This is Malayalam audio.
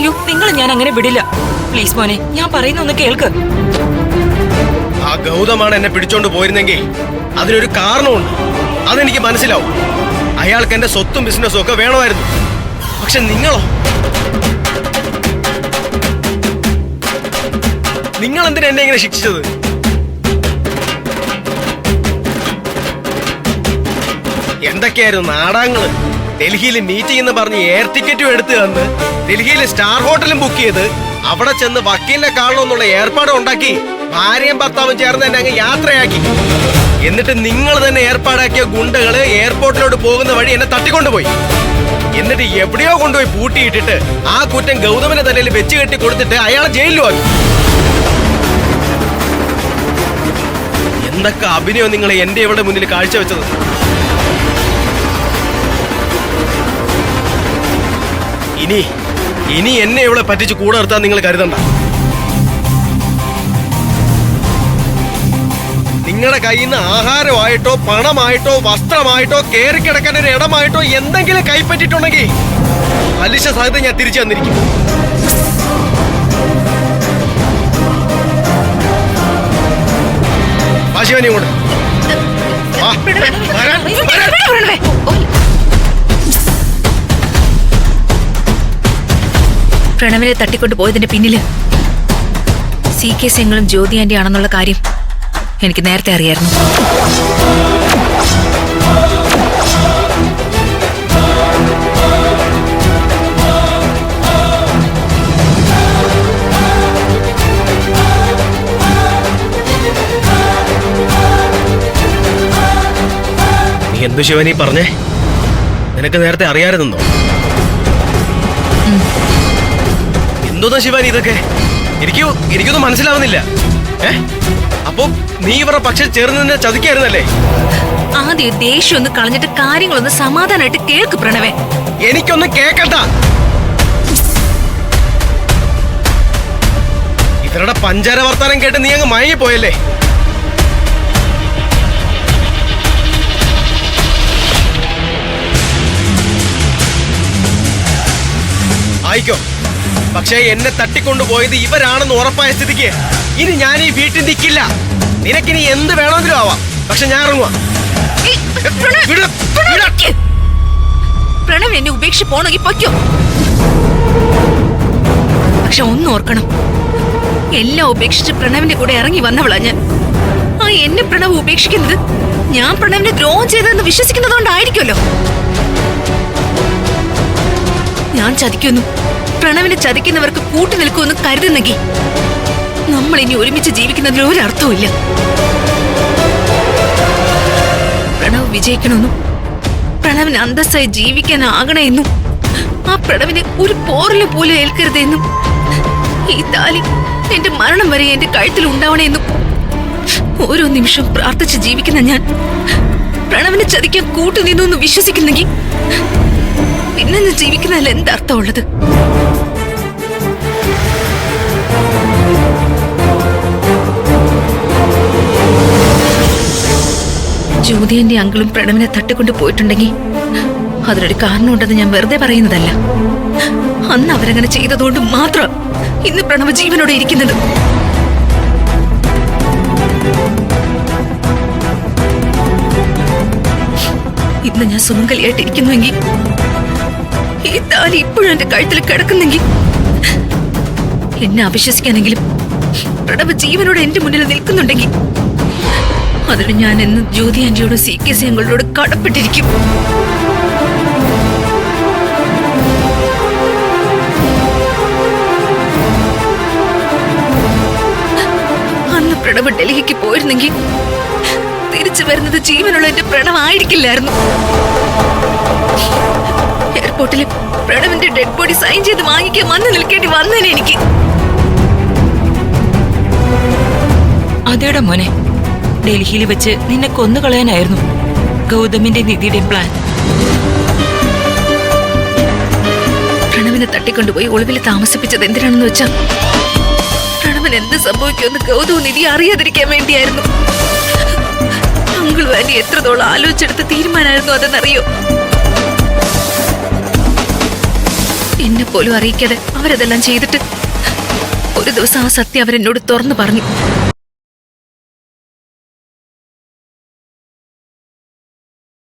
അയ്യോ, നിങ്ങൾ ഞാൻ അങ്ങനെ വിടില്ല. പ്ലീസ് മോനെ, ഞാൻ പറയുന്ന ഒന്ന് കേൾക്ക്. ആ ഗൗതമാണ് എന്നെ പിടിച്ചോണ്ട് പോയിരുന്നെങ്കിൽ അതിനൊരു കാരണമുണ്ട്. അതെനിക്ക് മനസ്സിലാവും. അയാൾക്ക് എന്റെ സ്വത്തും ബിസിനസ്സും ഒക്കെ വേണമായിരുന്നു. പക്ഷെ നിങ്ങളോ? നിങ്ങൾ എന്തിനാ എന്നെ ഇങ്ങനെ ശിക്ഷിച്ചത്? എന്തൊക്കെയായിരുന്നു നാടകങ്ങള്? ഡൽഹിയിൽ മീറ്റിംഗ് എന്ന് പറഞ്ഞ് എയർ ടിക്കറ്റും എടുത്ത് തന്ന് ഡൽഹിയിൽ സ്റ്റാർ ഹോട്ടലും ബുക്ക് ചെയ്ത് അവിടെ ചെന്ന് വക്കീലിനെ കാണണമെന്നുള്ള ഏർപ്പാടും ഉണ്ടാക്കി ഭാര്യയും ഭർത്താവും ചേർന്ന് തന്നെ അങ്ങ് യാത്രയാക്കി. എന്നിട്ട് നിങ്ങൾ തന്നെ ഏർപ്പാടാക്കിയ ഗുണ്ടകള് എയർപോർട്ടിലോട്ട് പോകുന്ന വഴി എന്നെ തട്ടിക്കൊണ്ടുപോയി. എന്നിട്ട് എവിടെയോ കൊണ്ടുപോയി പൂട്ടിയിട്ടിട്ട് ആ കുറ്റം ഗൗതമിന്റെ തലയിൽ വെച്ച് കെട്ടി കൊടുത്തിട്ട് അയാളെ ജയിലിലും ആക്കി. എന്തൊക്കെ അഭിനയം നിങ്ങൾ എന്റെ ഇവിടെ മുന്നിൽ കാഴ്ചവെച്ചത്. ഇനി എന്നെ ഇവിടെ പറ്റിച്ച് കൂടെ നിർത്താൻ നിങ്ങൾ കരുതണ്ട. നിങ്ങളുടെ കയ്യിൽ നിന്ന് ആഹാരമായിട്ടോ പണമായിട്ടോ വസ്ത്രമായിട്ടോ കേറിക്കിടക്കാൻ ഒരു ഇടമായിട്ടോ എന്തെങ്കിലും കൈപ്പറ്റിട്ടുണ്ടെങ്കിൽ പലിശ സഹിതം ഞാൻ തിരിച്ചു തന്നിരിക്കും. ശിവനെ കൊണ്ട് പ്രണവിനെ തട്ടിക്കൊണ്ട് പോയതിന്റെ പിന്നില് CK സിംഗളും ജ്യോതി ആന്റി ആണെന്നുള്ള കാര്യം എനിക്ക് നേരത്തെ അറിയായിരുന്നു. നീ എന്തു ശിവനീ പറഞ്ഞേ? നിനക്ക് നേരത്തെ അറിയാമായിരുന്നോ? എന്തോന്നാ ശിവാനി ഇതൊക്കെ? എനിക്കൊന്നും മനസ്സിലാവുന്നില്ല. അപ്പൊ നീ ഇവരുടെ പക്ഷെ ചേർന്ന് ചതിക്കായിരുന്നല്ലേ? ആദ്യം ദേഷ്യം ഒന്ന് കളഞ്ഞിട്ട് കാര്യങ്ങളൊന്ന് സമാധാനമായിട്ട് കേൾക്ക് പ്രണവേ. എനിക്കൊന്നും കേക്കണ്ട. ഇവരുടെ പഞ്ചാര വർത്താനം കേട്ട് നീ അങ്ങ് മയങ്ങിപ്പോയല്ലേ? ആയിക്കോ, പക്ഷേ എന്നെ തട്ടിക്കൊണ്ടുപോയത് ഇവരാണെന്ന് ഉറപ്പായ സ്ഥിതിക്ക് ഇനി ഞാൻ ഈ വീട്ടിൽ നിൽക്കില്ല. നിനക്കിനി എന്ത് വേണമെങ്കിലും ആവാം, പക്ഷെ ഞാൻ ഇറങ്ങുവാ. പ്രണവ് എന്നെ ഉപേക്ഷിച്ച് പോണെങ്കിൽ പൊയ്ക്കോ. പക്ഷെ ഒന്ന് ഓർക്കണം, എല്ലാം ഉപേക്ഷിച്ച് പ്രണവിന്റെ കൂടെ ഇറങ്ങി വന്നവളാ ഞാൻ. ആ എന്നെ പ്രണവ് ഉപേക്ഷിക്കുന്നത് ഞാൻ പ്രണവിനെ ദ്രോഹം ചെയ്തതെന്ന് വിശ്വസിക്കുന്നതുകൊണ്ടായിരിക്കുമല്ലോ. ഞാൻ ചതിക്കുന്നു, പ്രണവിനെ ചതിക്കുന്നവർക്ക് കൂട്ടു നിൽക്കുമെന്ന് കരുതുന്നെങ്കിൽ നമ്മൾ ഇനി ഒരുമിച്ച് ജീവിക്കുന്നതിൽ ഒരർത്ഥവുമില്ല. പ്രണവ് വിജയിക്കണമെന്നും പ്രണവിന് അന്തസ്സായി ജീവിക്കാനാകണമെന്നും ആ പ്രണവിനെ ഒരു പോറല് പോലും ഏൽക്കരുതെന്നും ഈ താലി എന്റെ മരണം വരെ എന്റെ കഴുത്തിൽ ഉണ്ടാവണമെന്നും ഓരോ നിമിഷം പ്രാർത്ഥിച്ച് ജീവിക്കുന്ന ഞാൻ പ്രണവിനെ ചതിക്കാൻ കൂട്ടുനിന്നു എന്ന് വിശ്വസിക്കുന്നെങ്കിൽ പിന്നെ ഞാൻ ജീവിക്കുന്നതിൽ എന്തർത്ഥമുള്ളത്? ജ്യോതിയന്റെ അങ്കിളും പ്രണവിനെ തട്ടിക്കൊണ്ട് പോയിട്ടുണ്ടെങ്കിൽ അതിനൊരു കാരണമുണ്ടെന്ന് ഞാൻ വെറുതെ പറയുന്നതല്ല. അന്ന് അവരങ്ങനെ ചെയ്തതുകൊണ്ട് മാത്രം ഇന്ന് പ്രണവ് ജീവനോടെ ഇരിക്കുന്നത്. ഇന്ന് ഞാൻ സുമംഗലിയായിട്ടിരിക്കുന്നുവെങ്കിൽ ഈ താലി ഇപ്പോഴും എന്റെ കഴുത്തിൽ കിടക്കുന്നെങ്കിൽ എന്നെ അവിശ്വസിക്കാനെങ്കിലും പ്രണവ് ജീവനോടെ എന്റെ മുന്നിൽ നിൽക്കുന്നുണ്ടെങ്കിൽ അതിന് ഞാൻ എന്ന് ജ്യോതി ആന്റിയോടും CK സിംഗിളോട് കടപ്പെട്ടിരിക്കും. അന്ന് പ്രണവ് ഡൽഹിക്ക് പോയിരുന്നെങ്കിൽ തിരിച്ചു വരുന്നത് ജീവനുള്ള എന്റെ പ്രണവ് ആയിരിക്കില്ലായിരുന്നു. എയർപോർട്ടിൽ പ്രണവിന്റെ ഡെഡ് ബോഡി സൈൻ ചെയ്ത് വാങ്ങിക്കാൻ വന്ന് നിൽക്കേണ്ടി വന്നേനെ എനിക്ക്. അതേടാ മോനെ, ഡൽഹിയിൽ വെച്ച് നിന്നെ കൊന്നുകളയാനായിരുന്നു ഗൗതമിന്റെ നിധിയുടെയും പ്ലാൻ. പ്രണവിനെ തട്ടിക്കൊണ്ടുപോയി ഒളിവിൽ താമസിപ്പിച്ചത് എന്തിനാണെന്ന് വെച്ചാൽ പ്രണവൻ എന്ത് സംഭവിക്കുമെന്ന് ഗൗതവും നിധി അറിയാതിരിക്കാൻ വേണ്ടിയായിരുന്നു. അങ്കിൾ ആന്റി എത്രത്തോളം ആലോചിച്ചെടുത്ത തീരുമാനമായിരുന്നു അതെന്നറിയോ? എന്നെ പോലും അറിയിക്കാതെ അവരതെല്ലാം ചെയ്തിട്ട് ഒരു ദിവസം ആ സത്യം അവരെന്നോട് തുറന്നു പറഞ്ഞു.